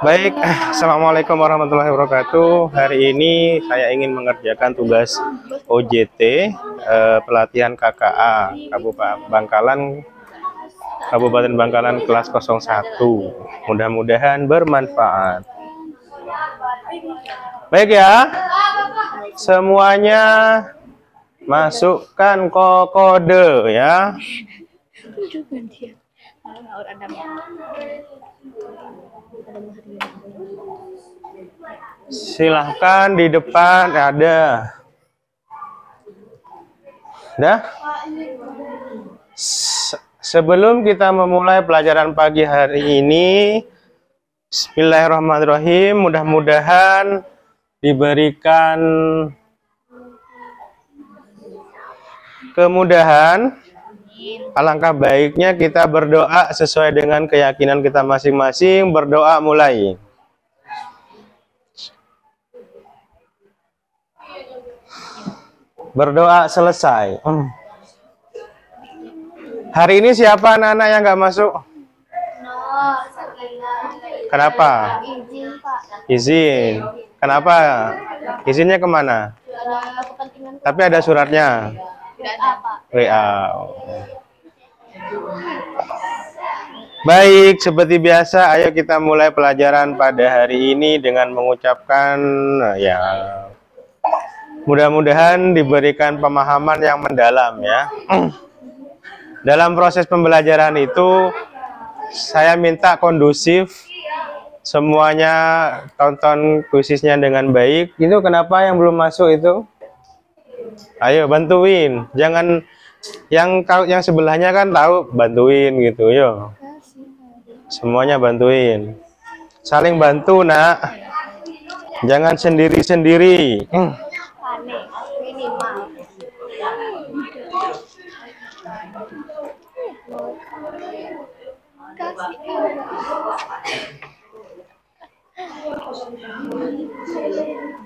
Baik, Assalamualaikum warahmatullahi wabarakatuh. Hari ini saya ingin mengerjakan tugas OJT pelatihan KKA Kabupaten Bangkalan kelas 01. Mudah-mudahan bermanfaat. Baik ya, semuanya masukkan kode ya. Silahkan di depan ada. Dah? Sebelum kita memulai pelajaran pagi hari ini, bismillahirrahmanirrahim, mudah-mudahan diberikan kemudahan. Alangkah baiknya kita berdoa sesuai dengan keyakinan kita masing-masing. Berdoa mulai. Berdoa selesai. Hari ini siapa anak-anak yang nggak masuk? Kenapa? Izin. Kenapa? Izinnya kemana? Tapi ada suratnya. WA. Baik, seperti biasa, ayo kita mulai pelajaran pada hari ini dengan mengucapkan ya, mudah-mudahan diberikan pemahaman yang mendalam ya. Dalam proses pembelajaran itu saya minta kondusif, semuanya tonton kuisnya dengan baik. Itu kenapa yang belum masuk itu? Ayo bantuin, jangan yang sebelahnya kan tahu, bantuin gitu, yo. Semuanya bantuin, saling bantu nak, jangan sendiri-sendiri.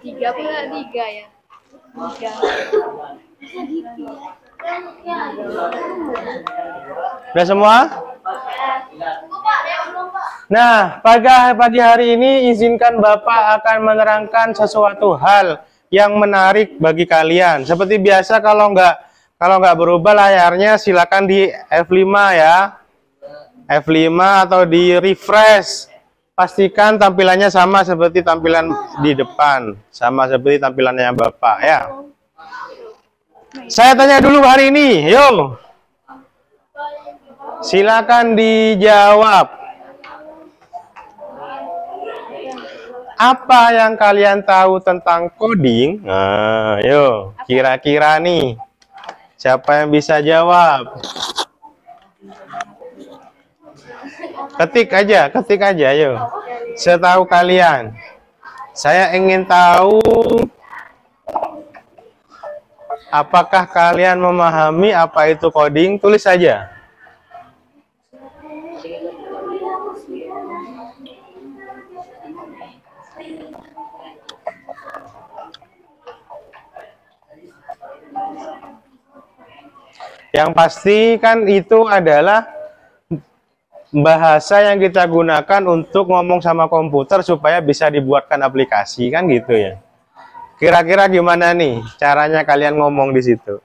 Tiga ya. Udah semua? Nah, pagi hari ini izinkan Bapak akan menerangkan sesuatu hal yang menarik bagi kalian. Seperti biasa, kalau nggak berubah layarnya silakan di F5 ya. F5 atau di refresh. Pastikan tampilannya sama seperti tampilan di depan, sama seperti tampilannya Bapak ya. Saya tanya dulu hari ini, yo. Silakan dijawab. Apa yang kalian tahu tentang coding? Nah, yo, kira-kira nih, siapa yang bisa jawab? Ketik aja, yo. Setahu kalian. Saya ingin tahu apakah kalian memahami apa itu coding? Tulis saja. Yang pasti kan itu adalah bahasa yang kita gunakan untuk ngomong sama komputer supaya bisa dibuatkan aplikasi, kan gitu ya. Kira-kira gimana nih caranya kalian ngomong di situ?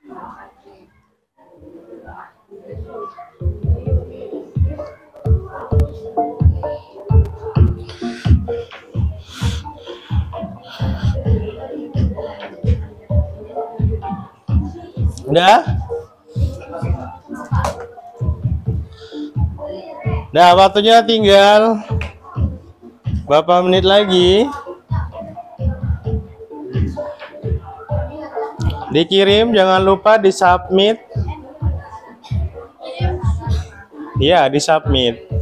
Udah? Nah, waktunya tinggal berapa menit lagi? Dikirim, jangan lupa di-submit. Iya, di-submit.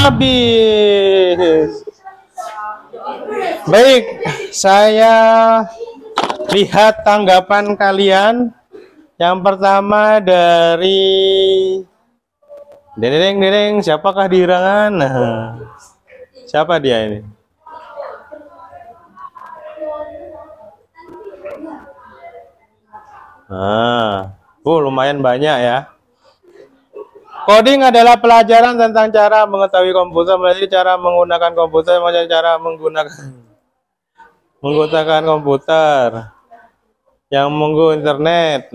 Habis. Baik, saya lihat tanggapan kalian. Yang pertama dari Dereng, siapakah di Irangan? Nah, siapa dia ini? Lumayan banyak ya. Coding adalah pelajaran tentang cara mengetahui komputer, melalui cara menggunakan komputer, cara menggunakan komputer yang menggunakan internet.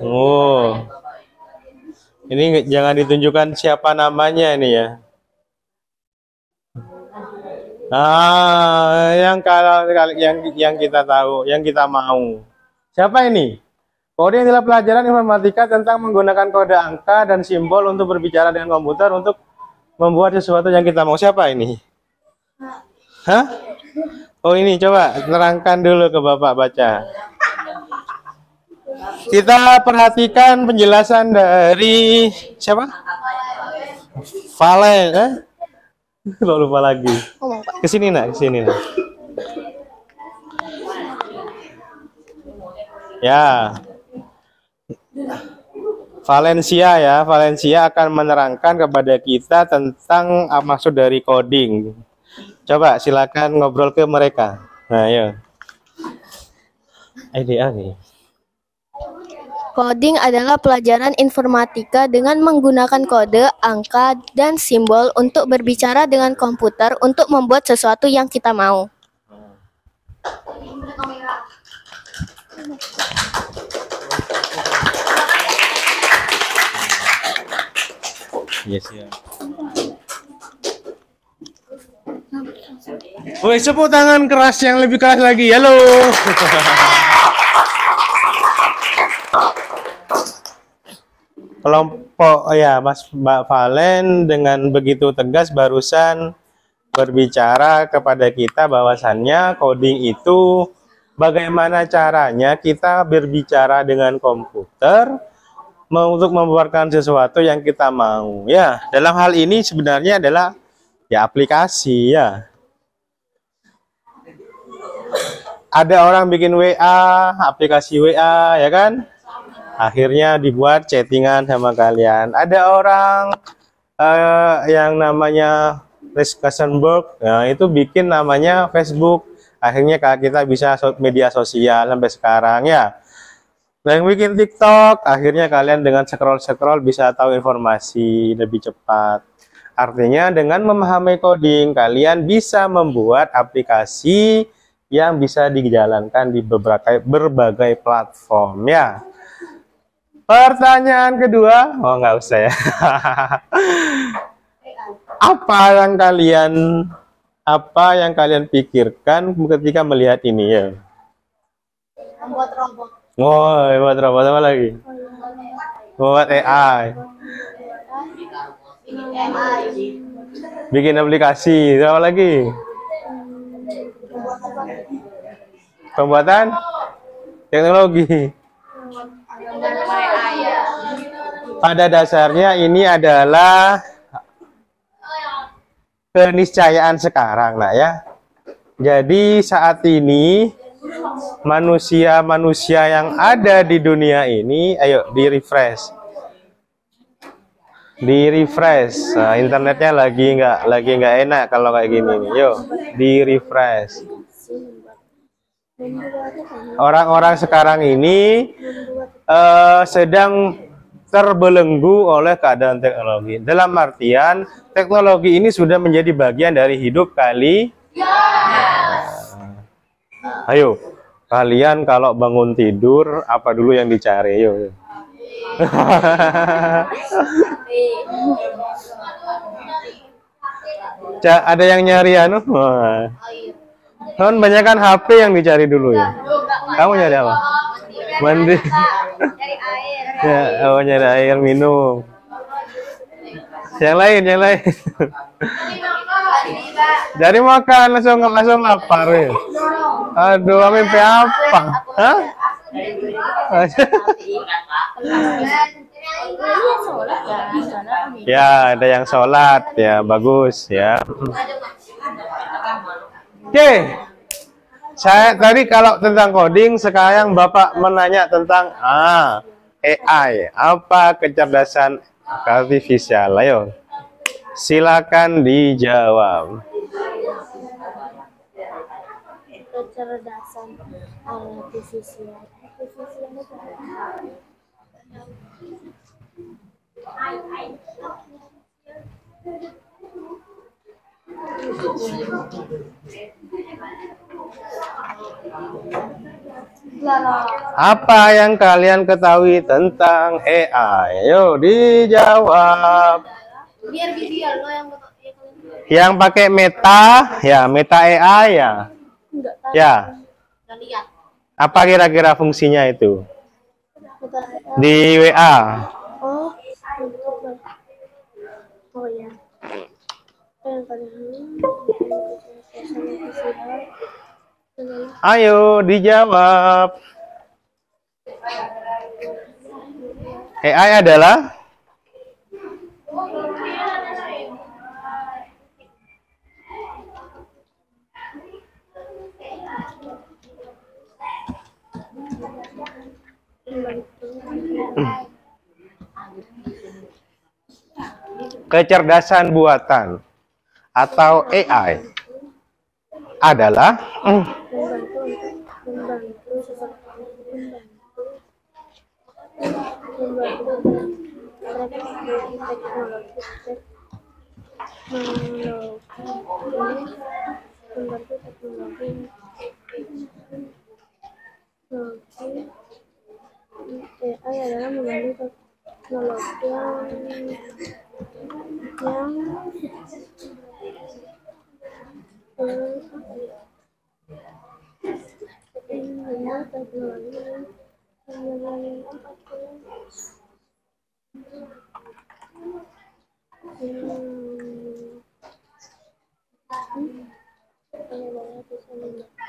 Wah. Ini jangan ditunjukkan siapa namanya ini ya. Yang kita tahu, yang kita mau. Siapa ini? Coding adalah pelajaran informatika tentang menggunakan kode angka dan simbol untuk berbicara dengan komputer untuk membuat sesuatu yang kita mau. Siapa ini? Hah? Oh, ini coba terangkan dulu ke Bapak baca. Kita perhatikan penjelasan dari siapa? Valen, lupa lagi. Kesini nak. Ya, Valencia akan menerangkan kepada kita tentang maksud dari coding. Coba silakan ngobrol ke mereka. Nah, ya. Coding adalah pelajaran informatika dengan menggunakan kode, angka, dan simbol untuk berbicara dengan komputer untuk membuat sesuatu yang kita mau. Yes, ya. Woi, tepuk tangan keras yang lebih keras lagi. Halo. Kelompok Mbak Valen dengan begitu tegas barusan berbicara kepada kita bahwasannya coding itu bagaimana caranya kita berbicara dengan komputer untuk membuatkan sesuatu yang kita mau. Ya, dalam hal ini sebenarnya adalah aplikasi ya. Ada orang bikin WA, aplikasi WA ya kan? Akhirnya dibuat chattingan sama kalian. Ada orang yang namanya Zuckerberg, itu bikin namanya Facebook. Akhirnya kita bisa media sosial sampai sekarang ya. Yang bikin TikTok, akhirnya kalian dengan scroll bisa tahu informasi lebih cepat. Artinya dengan memahami coding, kalian bisa membuat aplikasi yang bisa dijalankan di berbagai platform ya. Pertanyaan kedua, nggak usah ya. Apa yang kalian pikirkan ketika melihat ini ya? Membuat robot. Buat robot apa lagi? Buat AI. Bikin aplikasi, apa lagi? Pembuatan teknologi. Pada dasarnya ini adalah keniscayaan sekarang lah ya. Jadi saat ini manusia-manusia yang ada di dunia ini. Ayo di refresh. Di refresh. Nah, internetnya lagi nggak enak kalau kayak gini nih. Yuk, di refresh. Orang-orang sekarang ini sedang terbelenggu oleh keadaan teknologi. Dalam artian teknologi ini sudah menjadi bagian dari hidup kali. Ayo, kalian kalau bangun tidur apa dulu yang dicari? Yuk. Ada yang nyari anu? Kan banyak kan HP yang dicari dulu ya. Kamu nyari apa? Mandi. Ya, oh, nyari air minum. Yang lain. Jadi makan langsung lapar ya. Aduh, mimpi apa? Hah? Ya, ada yang sholat ya, bagus ya. Oke, saya tadi kalau tentang coding, sekarang Bapak menanya tentang AI, apa kecerdasan artifisial. Ayo, silakan dijawab. Kecerdasan artifisial. Apa yang kalian ketahui tentang AI? Ayo dijawab. Yang pakai Meta, ya Meta AI ya. Ya. Apa kira-kira fungsinya itu? Di WA. Oh ya. Ayo dijawab. AI adalah kecerdasan buatan atau AI adalah AI adalah membantu teknologi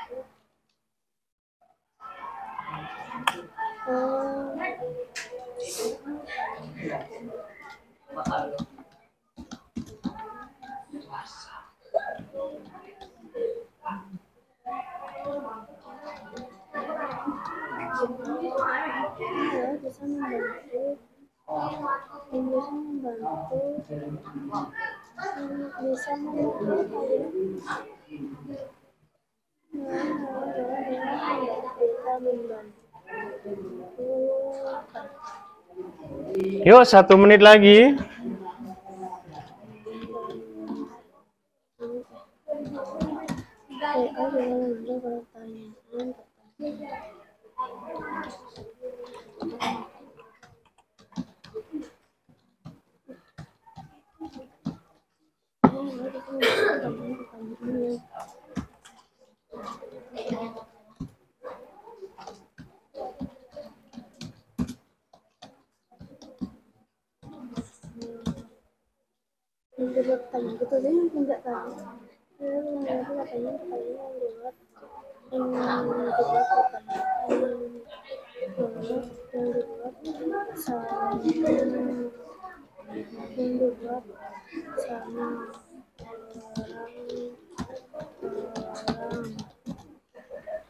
Yuk 1 menit lagi.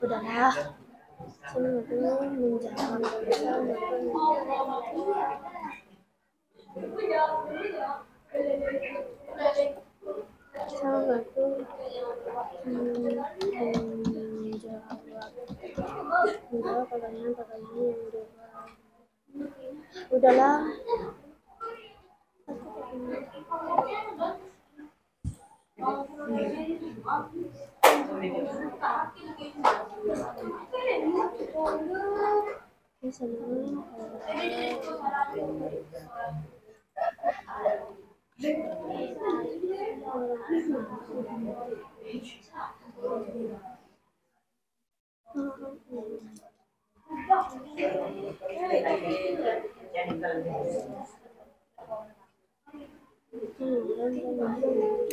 Udahlah. Sama tuh menjalankan sama tuh menjawab pertanyaan-pertanyaan yang udahlah.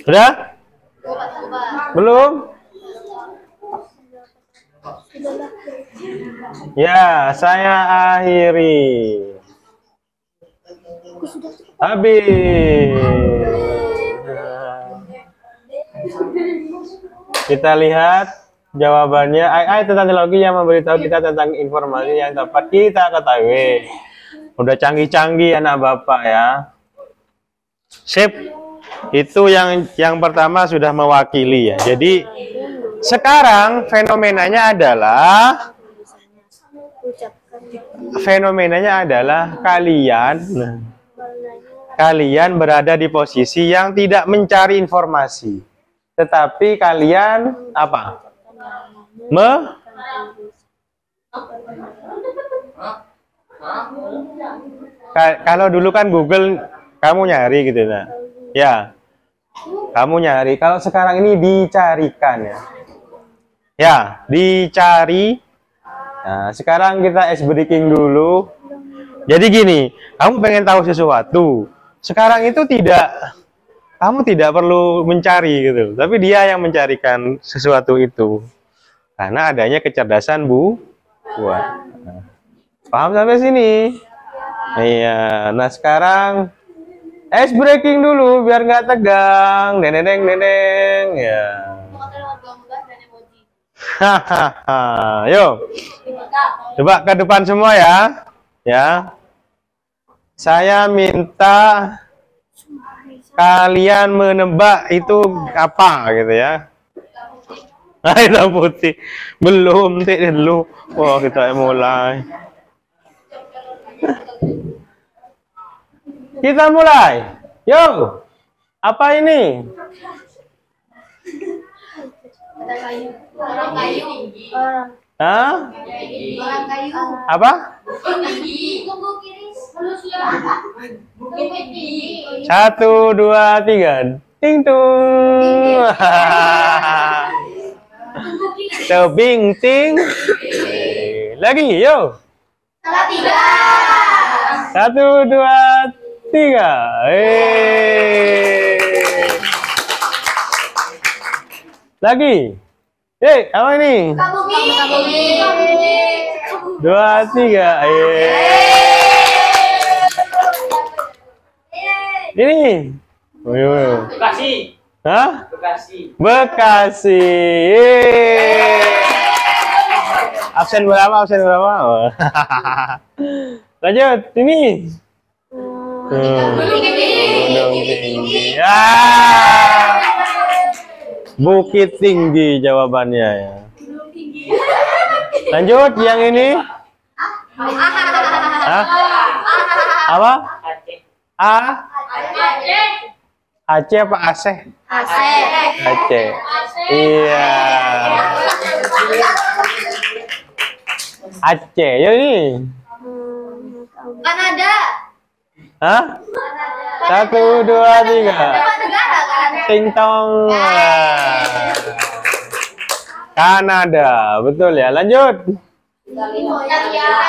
Udah? Belum? Ya, saya akhiri. Habis. Kita lihat jawabannya. AI tentang teknologi yang memberitahu kita tentang informasi yang dapat kita ketahui. Udah canggih-canggih anak bapak ya. Sip. Itu yang pertama sudah mewakili ya. Jadi sekarang fenomenanya adalah kalian berada di posisi yang tidak mencari informasi, tetapi kalian apa? Kalau dulu kan Google kamu nyari gitu nah. Ya. Kamu nyari. Kalau sekarang ini dicarikan ya. Ya, dicari. Nah, sekarang kita ice breaking dulu. Jadi gini, kamu pengen tahu sesuatu. Sekarang itu kamu tidak perlu mencari gitu, tapi dia yang mencarikan sesuatu itu. Karena adanya kecerdasan buat. Nah, paham sampai sini? Iya. Nah, sekarang ice breaking dulu biar nggak tegang. Neneng ya. Hahaha. Yuk. Coba ke depan semua ya. Ya. Saya minta kalian menebak itu apa gitu ya. Hitam putih. Belum dulu. Wah, kita mulai. Kita mulai. Yo. Apa ini? Orang kayu. Hah? Orang kayu. Apa? Tunggu kiri. Bukit tinggi. 1, 2, 3. Ting tung. Tebing ting. Lagi, yo. Salah 3. 1, 2, 3. Lagi. Apa ini? Bumi. 2, 3. Ini. Bekasi. Hah? Bekasi. Bekasi. Absen berapa? Lanjut. Ini. Gunung Tinggi. Bukit Tinggi jawabannya ya. Lanjut yang ini. Hah? Apa? Aceh apa Aceh? Aceh. Iya. Aceh. Ya ini. Kanada. Hah? 1, 2, 3. Negara kan? Ting tong. Kanada, betul ya. Lanjut.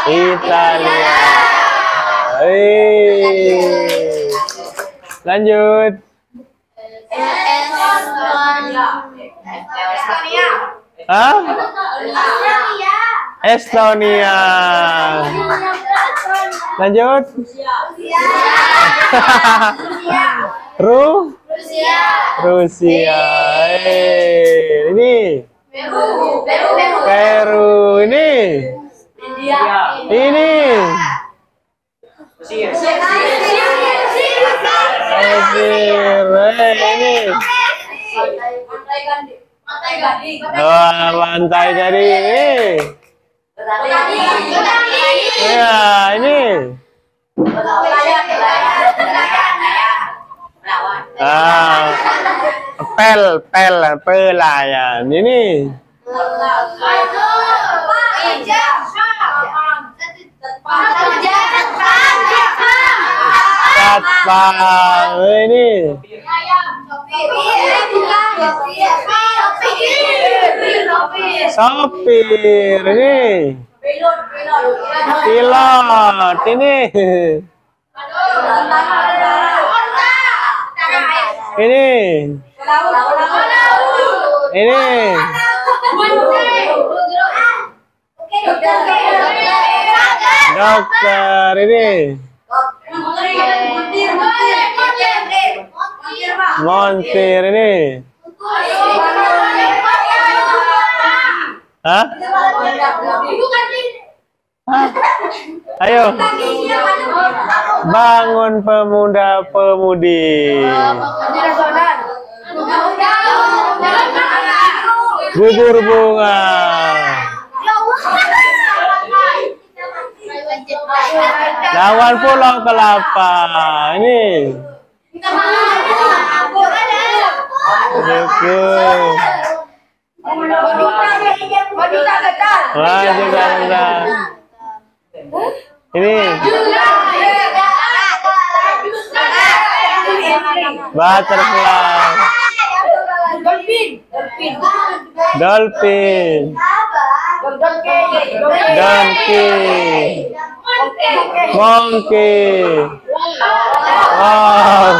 Italia. Lanjut. Estonia. Hah? Estonia. Lanjut. Rusia. Ini. Peru. Peru. Wah, lantai jadi ini. Ya, ini. Ah, pelayan ini. Satpam ini. Sopir ini. Pilot ini. Ini. Ini. Dokter ini. Montir ini. Hah? Hah? Ayo. Bangun pemuda-pemudi. Gugur bunga. Lawan Pulau Kelapa. Ini. Wah, juga rendah. Ini. Butterfly. Dolphin. Donkey. Monkey. Wow.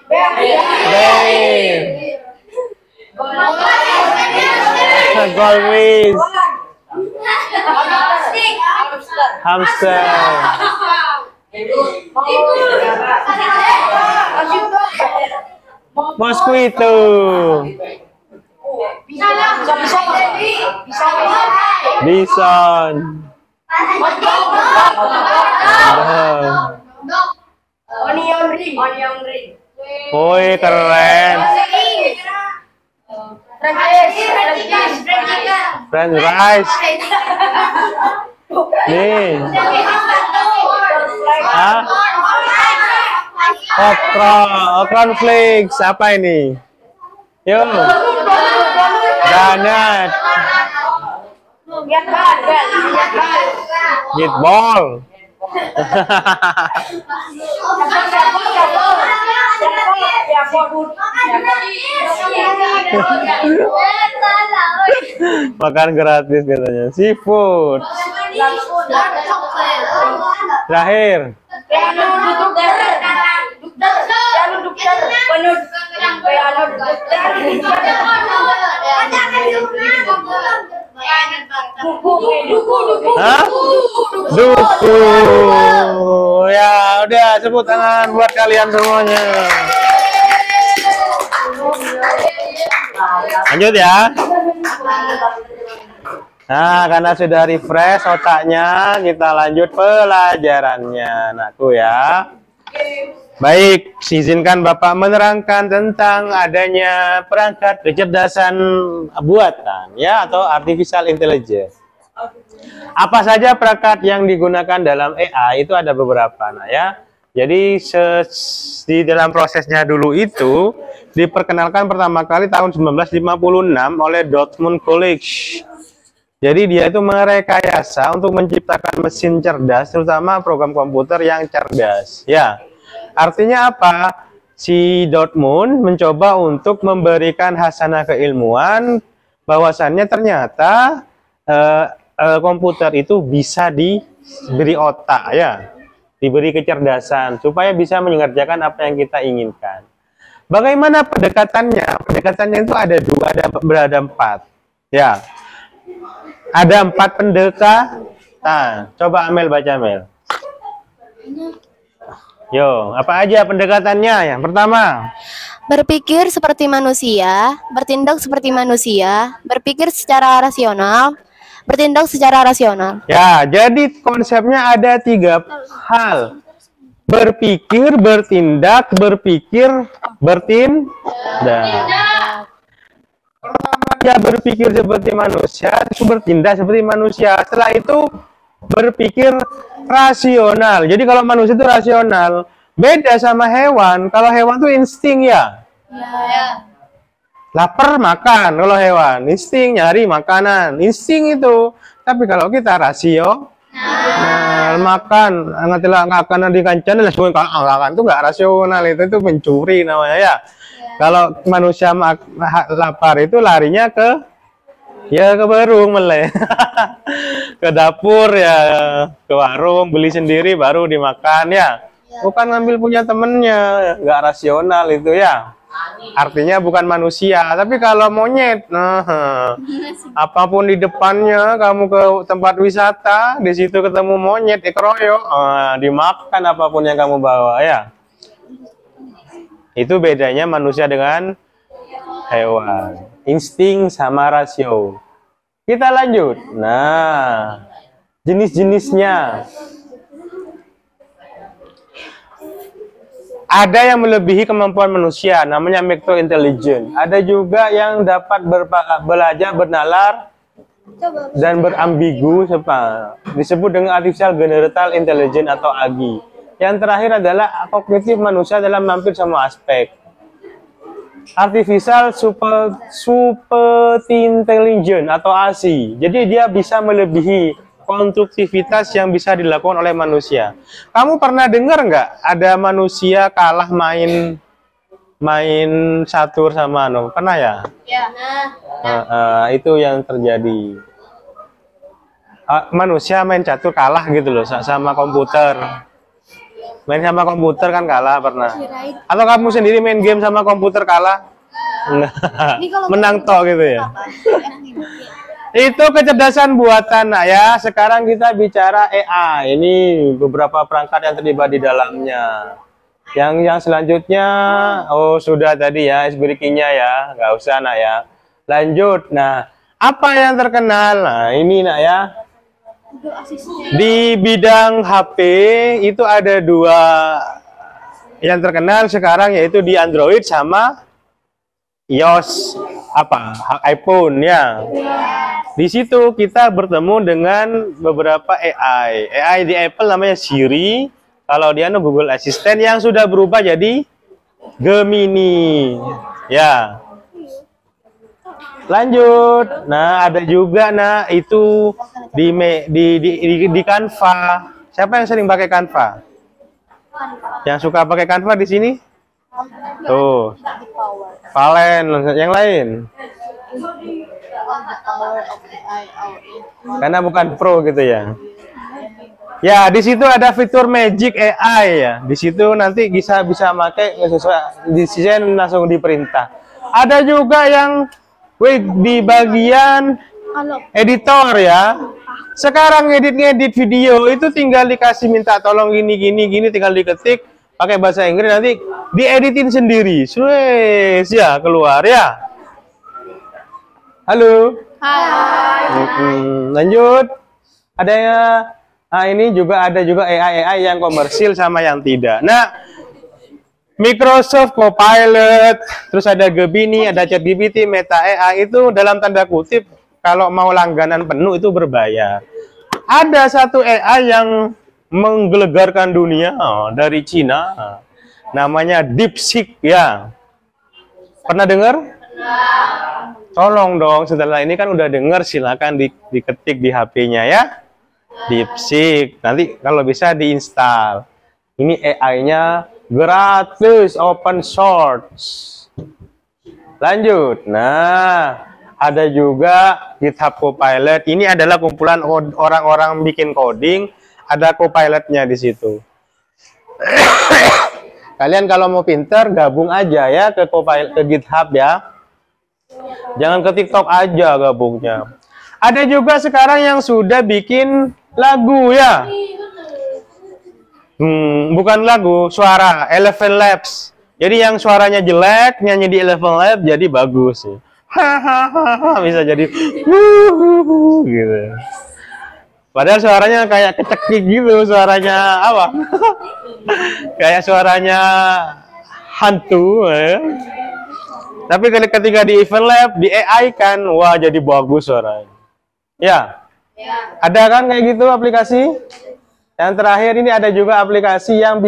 Bear. Goldfish. Hamster. Mosquito. Bison. Woi, keren. French fries. Nih. Hah? Cornflakes. Apa ini? Yuk. Donat. Meatball. Makan gratis katanya. Seafood. Terakhir. Hah? Duku. Ya udah, tepuk tangan buat kalian semuanya. Lanjut ya. Nah, karena sudah refresh otaknya, kita lanjut pelajarannya, anakku ya. Baik, izinkan Bapak menerangkan tentang adanya perangkat kecerdasan buatan ya atau artificial intelligence. Apa saja perangkat yang digunakan dalam AI itu ada beberapa, nah ya. Jadi di dalam prosesnya dulu itu diperkenalkan pertama kali tahun 1956 oleh Dartmouth College. Jadi dia itu merekayasa untuk menciptakan mesin cerdas, terutama program komputer yang cerdas. Ya, artinya apa? Si Dartmouth mencoba untuk memberikan hasanah keilmuan, bahwasannya ternyata komputer itu bisa diberi otak, ya, diberi kecerdasan supaya bisa mengerjakan apa yang kita inginkan. Bagaimana pendekatannya? Pendekatannya itu ada empat, ya. Ada 4 pendekatan. Coba Amel baca, Amel. Yo, apa aja pendekatannya? Yang pertama, berpikir seperti manusia, bertindak seperti manusia, berpikir secara rasional, bertindak secara rasional. Ya, jadi konsepnya ada 3 hal. Berpikir, bertindak, bertindak. pertama dia berpikir seperti manusia, terus bertindak seperti manusia. Setelah itu berpikir rasional. Jadi kalau manusia itu rasional, beda sama hewan. Kalau hewan itu insting ya. Ya. Lapar makan kalau hewan, insting nyari makanan, insting itu. Tapi kalau kita rasio, makan, nggak akan di kancan, langsung makan itu nggak rasional, itu mencuri namanya ya. Kalau manusia lapar itu larinya ke warung meleh, ke dapur ya, ke warung beli sendiri baru dimakan ya. Bukan ngambil punya temennya, nggak rasional itu ya. Artinya bukan manusia, tapi kalau monyet, apapun di depannya, kamu ke tempat wisata, di situ ketemu monyet, dikeroyok, dimakan apapun yang kamu bawa ya. Itu bedanya manusia dengan hewan, insting sama rasio. Kita lanjut. Nah, jenis-jenisnya. Ada yang melebihi kemampuan manusia, namanya micro intelligence. Ada juga yang dapat belajar, bernalar, dan berambigu, disebut dengan artificial generative intelligence atau AGI. Yang terakhir adalah kognitif manusia dalam hampir semua aspek. Artificial super intelligence atau ASI. Jadi dia bisa melebihi konstruktivitas yang bisa dilakukan oleh manusia. Kamu pernah dengar nggak ada manusia kalah main catur sama pernah ya? Itu yang terjadi. Manusia main catur kalah gitu loh sama komputer. Main sama komputer kan kalah pernah. Atau kamu sendiri main game sama komputer kalah? Menang toh gitu ya. Itu kecerdasan buatan ya. Sekarang kita bicara AI. Ini beberapa perangkat yang terlibat di dalamnya. Yang selanjutnya, sudah tadi ya, breakingnya ya, nggak usah nak ya. Lanjut. Nah, apa yang terkenal? Nah, ini nak ya. Di bidang HP itu ada dua yang terkenal sekarang, yaitu di Android sama iOS iPhone ya. Di situ kita bertemu dengan beberapa AI. AI di Apple namanya Siri, kalau di Google Assistant yang sudah berubah jadi Gemini. Ya. Lanjut. Nah, ada juga itu di Canva. Siapa yang sering pakai Canva? Yang suka pakai Canva di sini? Tuh. Valen, yang lain. Karena bukan pro gitu ya. Ya, di situ ada fitur Magic AI ya. Di situ nanti bisa pakai sesuai desain langsung diperintah. Ada juga yang di bagian editor ya. Sekarang ngedit video itu tinggal dikasih minta tolong gini tinggal diketik pakai bahasa Inggris, nanti dieditin sendiri. Wes ya keluar ya. Halo. Lanjut. Ada ini juga ada AI yang komersil sama yang tidak. Nah, Microsoft Copilot, terus ada Gemini, ada ChatGPT, Meta AI itu dalam tanda kutip kalau mau langganan penuh itu berbayar. Ada satu AI yang menggelegarkan dunia dari Cina, namanya DeepSeek ya. Pernah dengar? Tolong dong, setelah ini kan udah dengar, silakan diketik di HP-nya ya. DeepSeek, nanti kalau bisa diinstal. Ini AI-nya gratis, open source. Lanjut. Nah, ada juga GitHub Copilot. Ini adalah kumpulan orang-orang bikin coding. Ada Copilot-nya di situ. Kalian kalau mau pinter, gabung aja ya ke Copilot, ke GitHub ya. Jangan ke TikTok aja gabungnya. Ada juga sekarang yang sudah bikin lagu ya. Bukan lagu, suara, Eleven Labs. Jadi yang suaranya jelek, nyanyi di Eleven Labs jadi bagus. Hahaha, bisa jadi gitu. Padahal suaranya kayak kecekik gitu, suaranya apa? Kayak suaranya hantu ya. Tapi ketika di event lab, di AI kan, wah jadi bagus suaranya. Ya, ada kan kayak gitu aplikasi? Yang terakhir ini ada juga aplikasi yang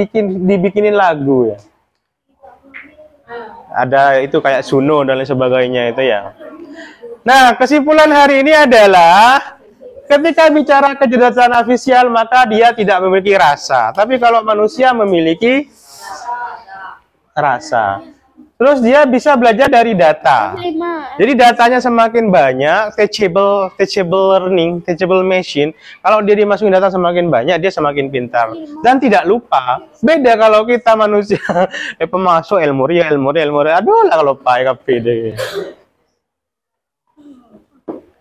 dibikinin lagu ya. Ada itu kayak Suno dan lain sebagainya itu ya. Nah, kesimpulan hari ini adalah ketika bicara kecerdasan artifisial maka dia tidak memiliki rasa. Tapi kalau manusia memiliki rasa. Terus dia bisa belajar dari data. Jadi datanya semakin banyak, teachable learning, teachable machine. Kalau dia dimasukin data semakin banyak, dia semakin pintar. Dan tidak lupa. Beda kalau kita manusia, pemasuk ilmu. Aduh lah kalau lupa deh.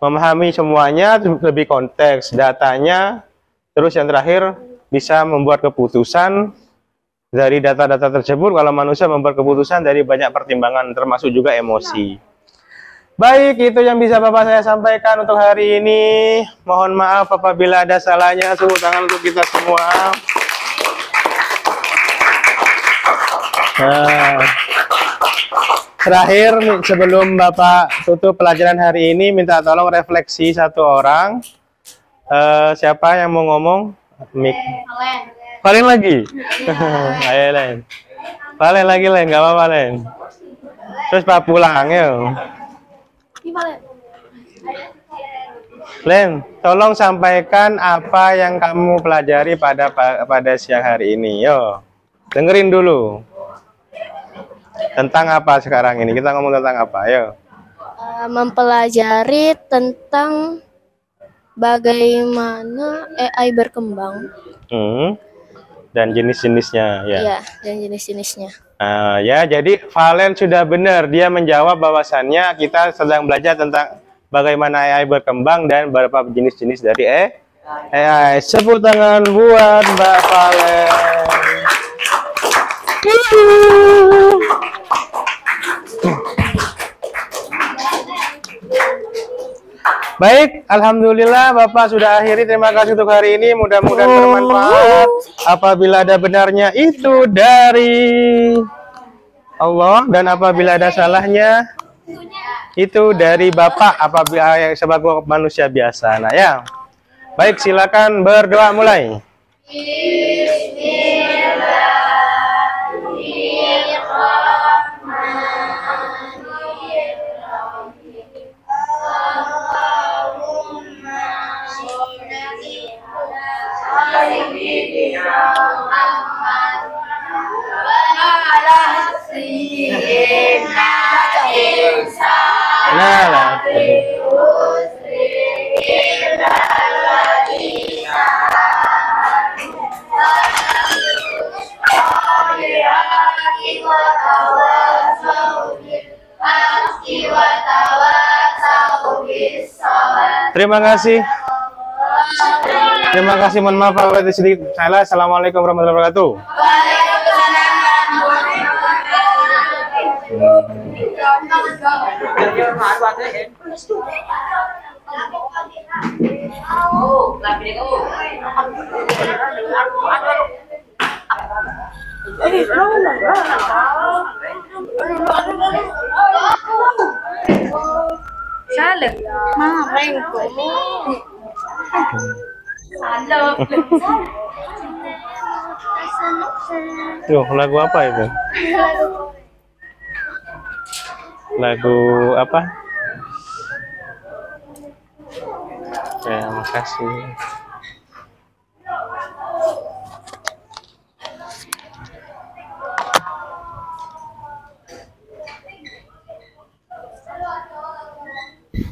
Memahami semuanya, lebih konteks datanya. Terus yang terakhir, bisa membuat keputusan dari data-data tersebut. Kalau manusia membuat keputusan dari banyak pertimbangan, termasuk juga emosi. Baik, itu yang bisa Bapak saya sampaikan untuk hari ini. Mohon maaf apabila ada salahnya. Tepuk tangan untuk kita semua. Nah, terakhir sebelum Bapak tutup pelajaran hari ini, minta tolong refleksi satu orang. Siapa yang mau ngomong? Mik. Paling lagi. Ayo Len. Paling lagi Len, nggak apa-apa Len. Terus Pak pulang yuk. Len, tolong sampaikan apa yang kamu pelajari pada siang hari ini. Yo, dengerin dulu. Tentang apa sekarang ini? Kita ngomong tentang apa? Yo. Mempelajari tentang bagaimana AI berkembang. Dan jenis-jenisnya ya. Iya, dan jenis-jenisnya. Ya, jadi Valen sudah benar, dia menjawab bahwasannya kita sedang belajar tentang bagaimana AI berkembang dan beberapa jenis-jenis dari AI. Tepuk tangan buat Mbak Valen. Baik, alhamdulillah Bapak sudah akhiri. Terima kasih untuk hari ini. Mudah-mudahan bermanfaat. Apabila ada benarnya itu dari Allah, dan apabila ada salahnya itu dari Bapak apabila sebagai manusia biasa. Nah ya. Baik, silakan berdoa mulai. Nah lah. Terima kasih. Terima kasih. Mohon maaf kalau ada sedikit salah. Assalamualaikum warahmatullahi wabarakatuh. Salah. Mangko. Tuh, lagu apa itu? Lagu apa? Ya, makasih.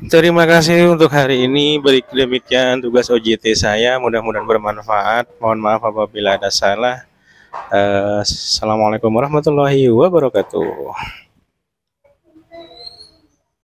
Terima kasih untuk hari ini. Demikian tugas OJT saya. Mudah-mudahan bermanfaat. Mohon maaf apabila ada salah. Assalamualaikum warahmatullahi wabarakatuh.